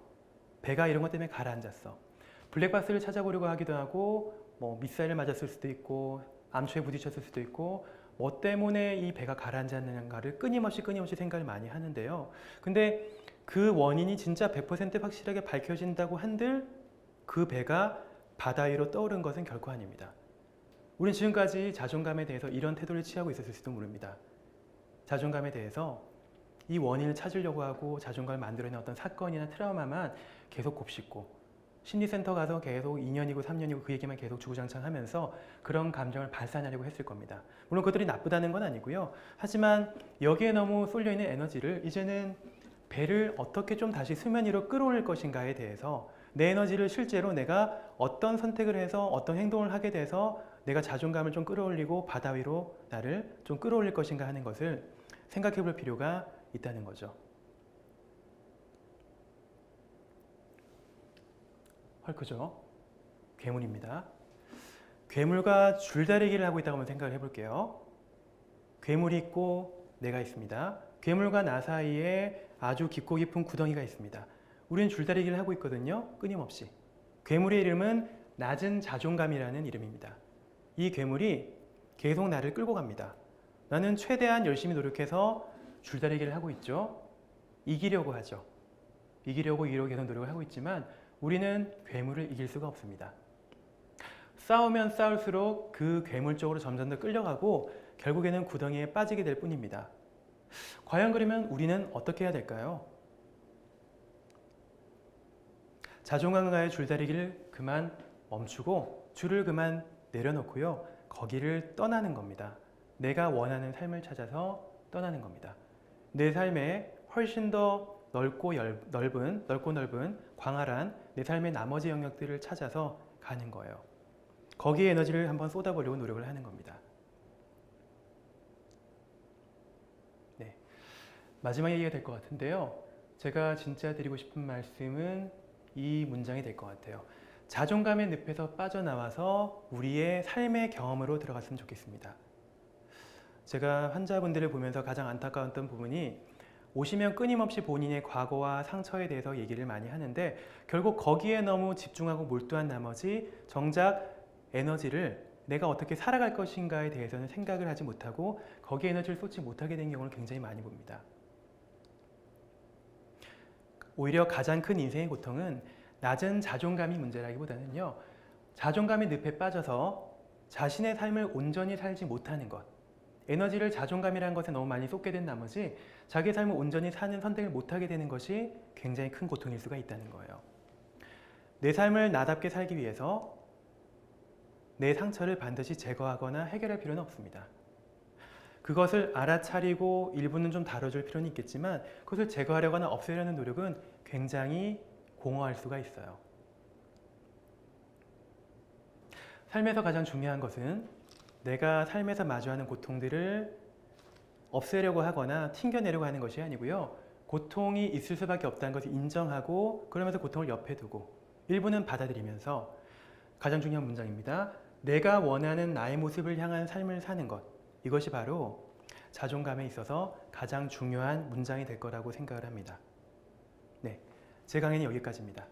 배가 이런 것 때문에 가라앉았어. 블랙박스를 찾아보려고 하기도 하고 미사일을 맞았을 수도 있고 암초에 부딪혔을 수도 있고 뭐 때문에 이 배가 가라앉았는가를 끊임없이 생각을 많이 하는데요. 근데 그 원인이 진짜 100% 확실하게 밝혀진다고 한들 그 배가 바다 위로 떠오른 것은 결코 아닙니다. 우리는 지금까지 자존감에 대해서 이런 태도를 취하고 있었을지도 모릅니다. 자존감에 대해서 이 원인을 찾으려고 하고 자존감을 만들어내는 어떤 사건이나 트라우마만 계속 곱씹고 심리센터 가서 계속 2년이고 3년이고 그 얘기만 계속 주구장창하면서 그런 감정을 발산하려고 했을 겁니다. 물론 그것들이 나쁘다는 건 아니고요. 하지만 여기에 너무 쏠려있는 에너지를 이제는 배를 어떻게 좀 다시 수면 위로 끌어올릴 것인가에 대해서 내 에너지를 실제로 내가 어떤 선택을 해서 어떤 행동을 하게 돼서 내가 자존감을 좀 끌어올리고 바다 위로 나를 좀 끌어올릴 것인가 하는 것을 생각해 볼 필요가 있다는 거죠. 헐크죠? 괴물입니다. 괴물과 줄다리기를 하고 있다고 한번 생각을 해볼게요. 괴물이 있고 내가 있습니다. 괴물과 나 사이에 아주 깊고 깊은 구덩이가 있습니다. 우리는 줄다리기를 하고 있거든요. 끊임없이. 괴물의 이름은 낮은 자존감이라는 이름입니다. 이 괴물이 계속 나를 끌고 갑니다. 나는 최대한 열심히 노력해서 줄다리기를 하고 있죠. 이기려고 하죠. 이기려고 계속 노력을 하고 있지만 우리는 괴물을 이길 수가 없습니다. 싸우면 싸울수록 그 괴물 쪽으로 점점 더 끌려가고 결국에는 구덩이에 빠지게 될 뿐입니다. 과연 그러면 우리는 어떻게 해야 될까요? 자존감과의 줄다리기를 그만 멈추고 줄을 그만 내려놓고요. 거기를 떠나는 겁니다. 내가 원하는 삶을 찾아서 떠나는 겁니다. 내 삶에 훨씬 더 넓고 넓은 광활한 내 삶의 나머지 영역들을 찾아서 가는 거예요. 거기에 에너지를 한번 쏟아보려고 노력을 하는 겁니다. 네, 마지막 얘기가 될 것 같은데요. 제가 진짜 드리고 싶은 말씀은 이 문장이 될 것 같아요. 자존감의 늪에서 빠져나와서 우리의 삶의 경험으로 들어갔으면 좋겠습니다. 제가 환자분들을 보면서 가장 안타까웠던 부분이 오시면 끊임없이 본인의 과거와 상처에 대해서 얘기를 많이 하는데 결국 거기에 너무 집중하고 몰두한 나머지 정작 에너지를 내가 어떻게 살아갈 것인가에 대해서는 생각을 하지 못하고 거기에 에너지를 쏟지 못하게 된 경우를 굉장히 많이 봅니다. 오히려 가장 큰 인생의 고통은 낮은 자존감이 문제라기보다는요, 자존감의 늪에 빠져서 자신의 삶을 온전히 살지 못하는 것, 에너지를 자존감이라는 것에 너무 많이 쏟게 된 나머지 자기 삶을 온전히 사는 선택을 못하게 되는 것이 굉장히 큰 고통일 수가 있다는 거예요. 내 삶을 나답게 살기 위해서 내 상처를 반드시 제거하거나 해결할 필요는 없습니다. 그것을 알아차리고 일부는 좀 다뤄줄 필요는 있겠지만 그것을 제거하려거나 없애려는 노력은 굉장히 공허할 수가 있어요. 삶에서 가장 중요한 것은 내가 삶에서 마주하는 고통들을 없애려고 하거나 튕겨내려고 하는 것이 아니고요. 고통이 있을 수밖에 없다는 것을 인정하고 그러면서 고통을 옆에 두고 일부는 받아들이면서 가장 중요한 문장입니다. 내가 원하는 나의 모습을 향한 삶을 사는 것. 이것이 바로 자존감에 있어서 가장 중요한 문장이 될 거라고 생각을 합니다. 네, 제 강의는 여기까지입니다.